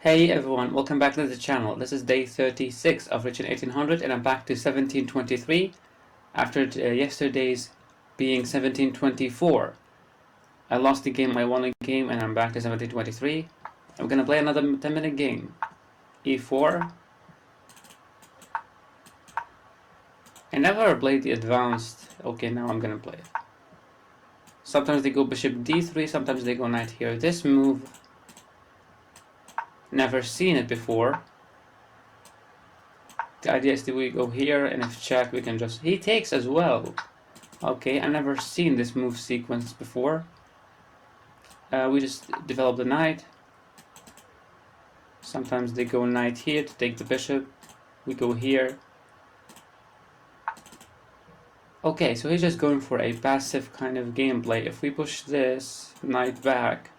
Hey everyone, welcome back to the channel. This is day 36 of Reaching 1800 and I'm back to 1723 after yesterday's being 1724. I lost the game, I won a game, and I'm back to 1723. I'm gonna play another 10-minute game. E4. I never played the advanced. Okay, now I'm gonna play it. Sometimes they go bishop d3, sometimes they go knight here. This move, never seen it before. The idea is that we go here, and if check, we can just... He takes as well. Okay, I've never seen this move sequence before. We just develop the knight. Sometimes they go knight here to take the bishop. We go here. Okay, so he's just going for a passive kind of gameplay. If we push this knight back,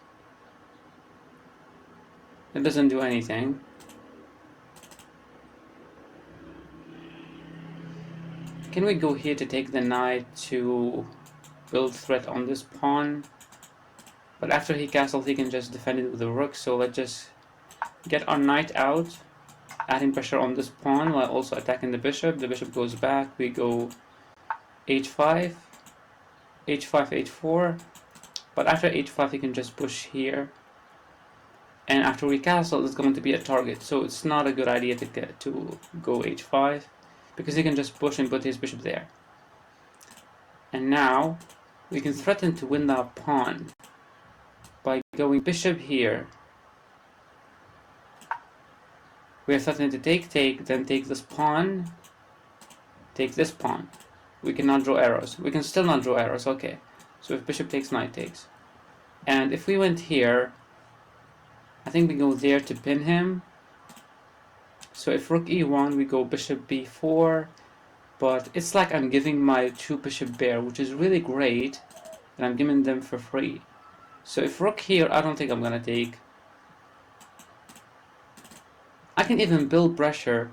it doesn't do anything. Can we go here to take the knight to build threat on this pawn? But after he castles, he can just defend it with the rook. So let's just get our knight out, adding pressure on this pawn while also attacking the bishop. The bishop goes back. We go h5, h5, h4. But after h5, he can just push here. And after we castle, it's going to be a target. So it's not a good idea to go h5, because he can just push and put his bishop there. And now we can threaten to win that pawn by going bishop here. We are threatening to take, then take this pawn, take this pawn. We cannot draw arrows. We can still not draw arrows, okay. So if bishop takes, knight takes. And if we went here, I think we go there to pin him. So if rook e1, we go bishop b4. But it's like I'm giving my two bishop pair, which is really great, and I'm giving them for free. So if rook here, I don't think I'm gonna take. I can even build pressure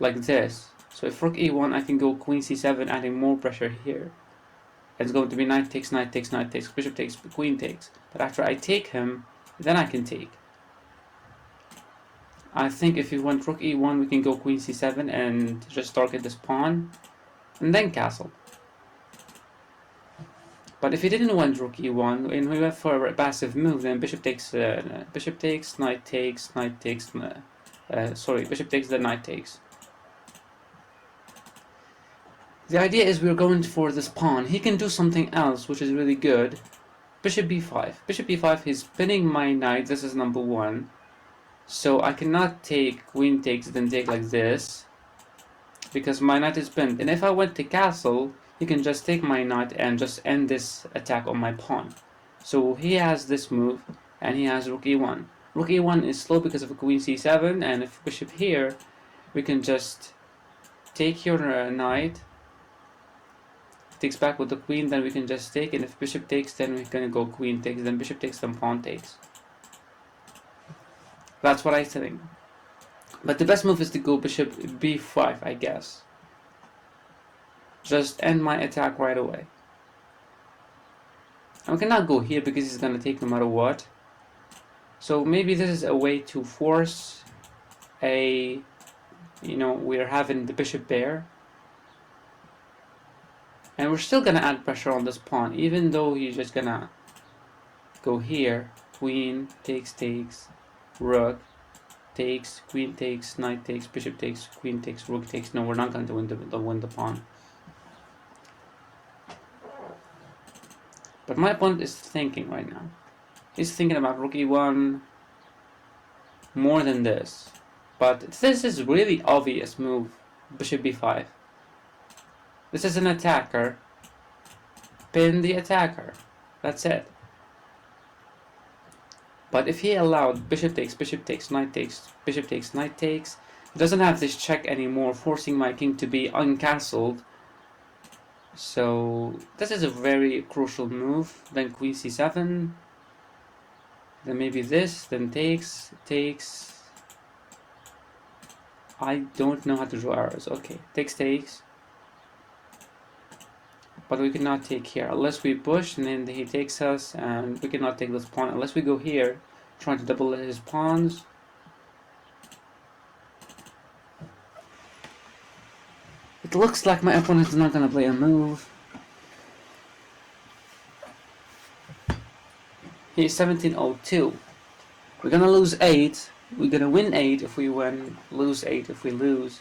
like this. So if rook e1, I can go queen c7, adding more pressure here. It's going to be knight takes, knight takes, knight takes, bishop takes, queen takes. But after I take him, then I can take. I think if we want rook e1, we can go queen c7 and just target this pawn, and then castle. But if he didn't want rook e1, and we went for a passive move, then bishop takes, knight takes, knight takes, bishop takes, then knight takes. The idea is we're going for this pawn. He can do something else, which is really good. Bishop b5. Bishop b5, he's pinning my knight. This is number one. So I cannot take queen takes, then take like this, because my knight is pinned. And if I went to castle, he can just take my knight and just end this attack on my pawn. So he has this move, and he has rook e1. Rook e1 is slow because of queen c7, and if bishop here, we can just take your knight, takes back with the queen, then we can just take, and if bishop takes, then we're gonna go queen takes, then bishop takes, then pawn takes. That's what I think. But the best move is to go bishop b5, I guess. Just end my attack right away. I cannot go here because he's gonna take no matter what. So maybe this is a way to force a, we're having the bishop there. And we're still gonna add pressure on this pawn, even though he's just gonna go here. Queen takes, rook takes, queen takes, knight takes, bishop takes, queen takes, rook takes. No, we're not going to win the pawn. But my opponent is thinking right now. He's thinking about rook e1 more than this. But this is really obvious move, bishop b5. This is an attacker. Pin the attacker. That's it. But if he allowed bishop takes, knight takes, bishop takes, knight takes, he doesn't have this check anymore, forcing my king to be uncastled. So this is a very crucial move. Then queen c7, then maybe this, then takes. I don't know how to draw arrows. Okay, takes. But we cannot take here unless we push, and then he takes us, and we cannot take this pawn unless we go here trying to double his pawns. It looks like my opponent is not going to play a move. He's 1702. We're going to lose 8. We're going to win 8 if we win, lose 8 if we lose.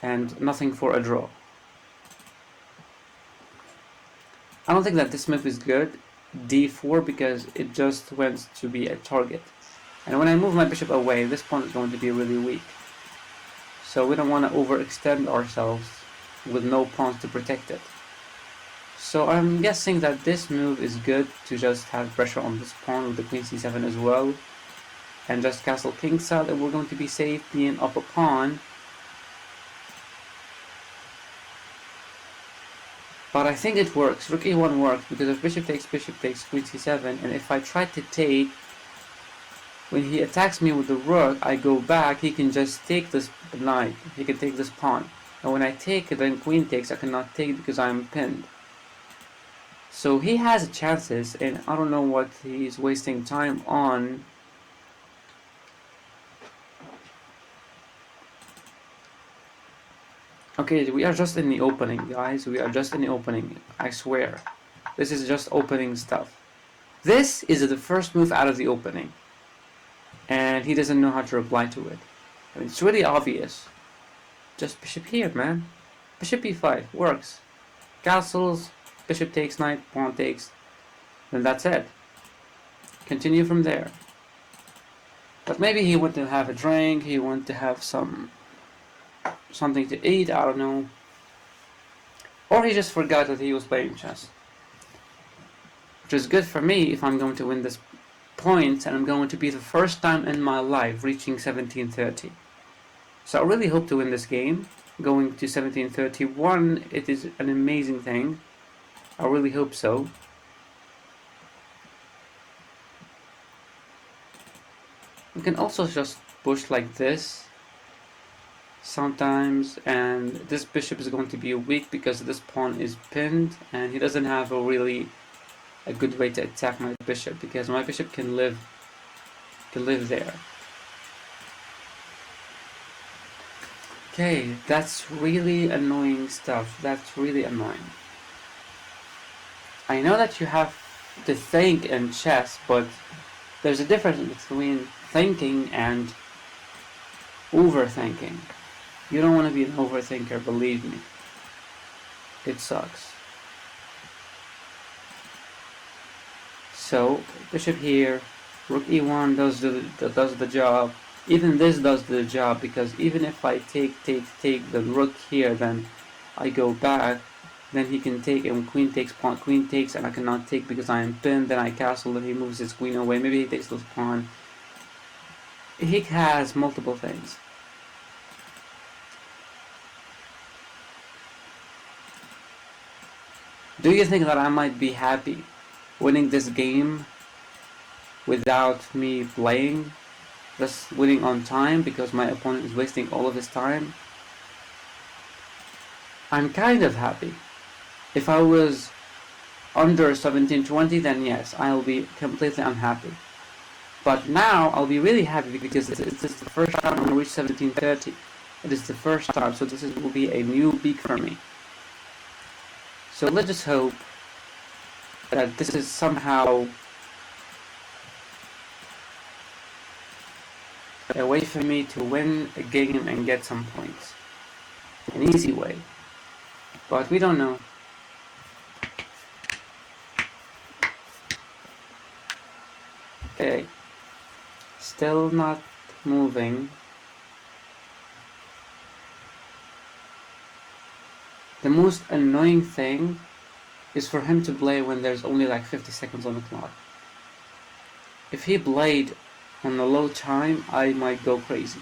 And nothing for a draw. I don't think that this move is good, d4, because it just went to be a target. And when I move my bishop away, this pawn is going to be really weak. So we don't want to overextend ourselves with no pawns to protect it. So I'm guessing that this move is good to just have pressure on this pawn with the queen c7 as well. And just castle kingside, and we're going to be safe being up a pawn. But I think it works. Rook e1 works because if bishop takes, queen c7, and if I try to take, when he attacks me with the rook, I go back, he can just take this knight, he can take this pawn. And when I take, then queen takes, I cannot take because I'm pinned. So he has chances, and I don't know what he's wasting time on. Okay, we are just in the opening, guys. We are just in the opening, I swear. This is just opening stuff. This is the first move out of the opening. And he doesn't know how to reply to it. I mean, it's really obvious. Just bishop here, man. Bishop e5 works. Castles, bishop takes, knight, pawn takes. Then that's it. Continue from there. But maybe he wanted to have a drink, he wanted to have something to eat, I don't know. Or he just forgot that he was playing chess. Which is good for me if I'm going to win this point, and I'm going to be the first time in my life reaching 1730. So I really hope to win this game. Going to 1731, it is an amazing thing. I really hope so. You can also just push like this sometimes, and this bishop is going to be weak because this pawn is pinned, and he doesn't have a good way to attack my bishop, because my bishop can live there. Okay, that's really annoying stuff. That's really annoying. I know that you have to think in chess, but there's a difference between thinking and overthinking. You don't want to be an overthinker, believe me. It sucks. So, bishop here, rook e1 does the job. Even this does the job, because even if I take the rook here, then I go back, then he can take, and queen takes, pawn, queen takes, and I cannot take because I am pinned, then I castle, and he moves his queen away, maybe he takes this pawn. He has multiple things. Do you think that I might be happy winning this game without me playing? Just winning on time because my opponent is wasting all of his time? I'm kind of happy. If I was under 1720, then yes, I'll be completely unhappy. But now I'll be really happy because this is the first time I'm going to reach 1730. It is the first time, so this will be a new peak for me. So let's just hope that this is somehow a way for me to win a game and get some points. An easy way. But we don't know. Okay. Still not moving. The most annoying thing is for him to play when there's only like 50 seconds on the clock. If he played on a low time, I might go crazy.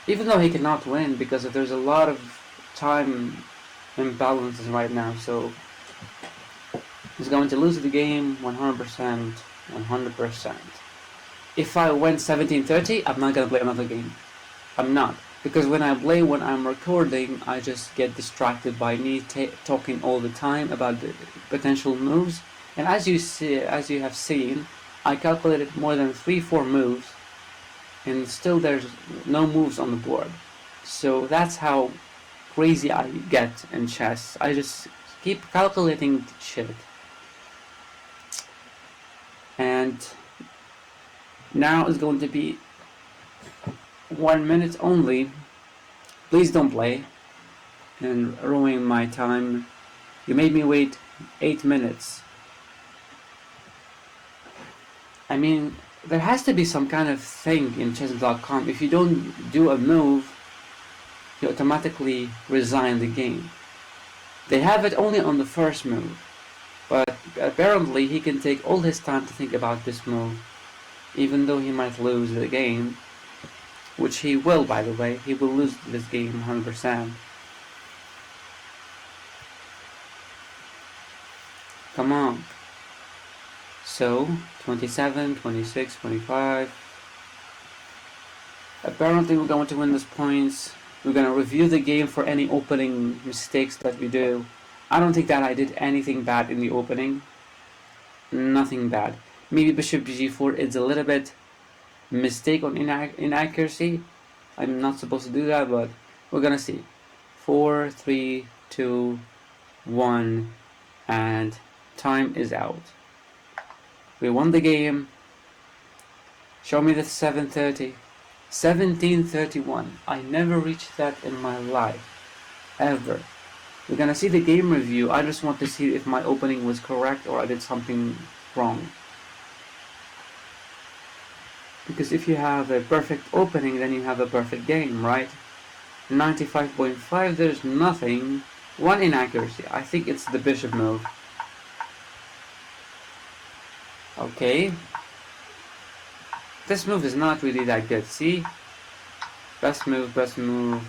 Even though he cannot win, because there's a lot of time imbalances right now, so he's going to lose the game 100%, 100%. If I win 1730, I'm not gonna play another game. I'm not. Because when I play, when I'm recording, I just get distracted by me talking all the time about the potential moves. And as you have seen, I calculated more than 3-4 moves, and still there's no moves on the board. So that's how crazy I get in chess. I just keep calculating shit. And now is going to be 1 minute only. Please don't play and ruin my time. You made me wait 8 minutes. I mean, there has to be some kind of thing in chess.com. If you don't do a move, you automatically resign the game. They have it only on the first move, but apparently he can take all his time to think about this move, even though he might lose the game, which he will, by the way. He will lose this game 100%. Come on. So, 27, 26, 25. Apparently we're going to win these points. We're going to review the game for any opening mistakes that we do. I don't think that I did anything bad in the opening. Nothing bad. Maybe bishop g4 is a little bit mistake on inaccuracy. I'm not supposed to do that, but we're going to see. 4, 3, 2, 1, and time is out. We won the game. Show me the 730. 1731. I never reached that in my life. Ever. We're gonna see the game review. I just want to see if my opening was correct or I did something wrong. Because if you have a perfect opening, then you have a perfect game, right? 95.5, there's nothing. One inaccuracy. I think it's the bishop move. Okay. This move is not really that good, see? Best move, best move.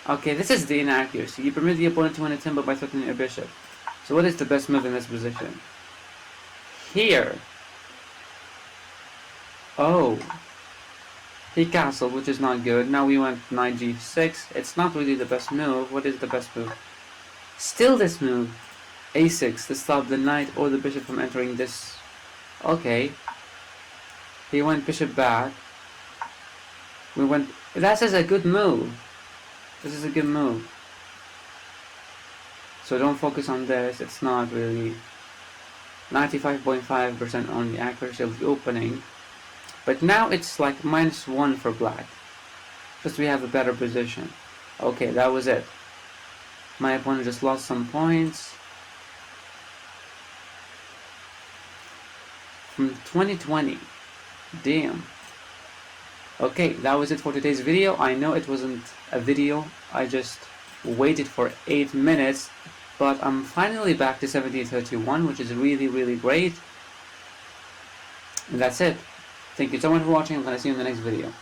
Okay, this is the inaccuracy. You permit the opponent to win a tempo by threatening a bishop. So what is the best move in this position? Here. Oh. He castled, which is not good. Now we went knight g6. It's not really the best move. What is the best move? Still this move. a6 to stop the knight or the bishop from entering this. Okay. He went bishop back. We went. That is a good move. This is a good move. So don't focus on this. It's not really 95.5% on the accuracy of the opening. But now it's like -1 for black. Because we have a better position. Okay, that was it. My opponent just lost some points. From 2020. Damn. Okay, that was it for today's video. I know it wasn't a video. I just waited for 8 minutes. But I'm finally back to 1731, which is really, really great. And that's it. Thank you so much for watching. I'm going to see you in the next video.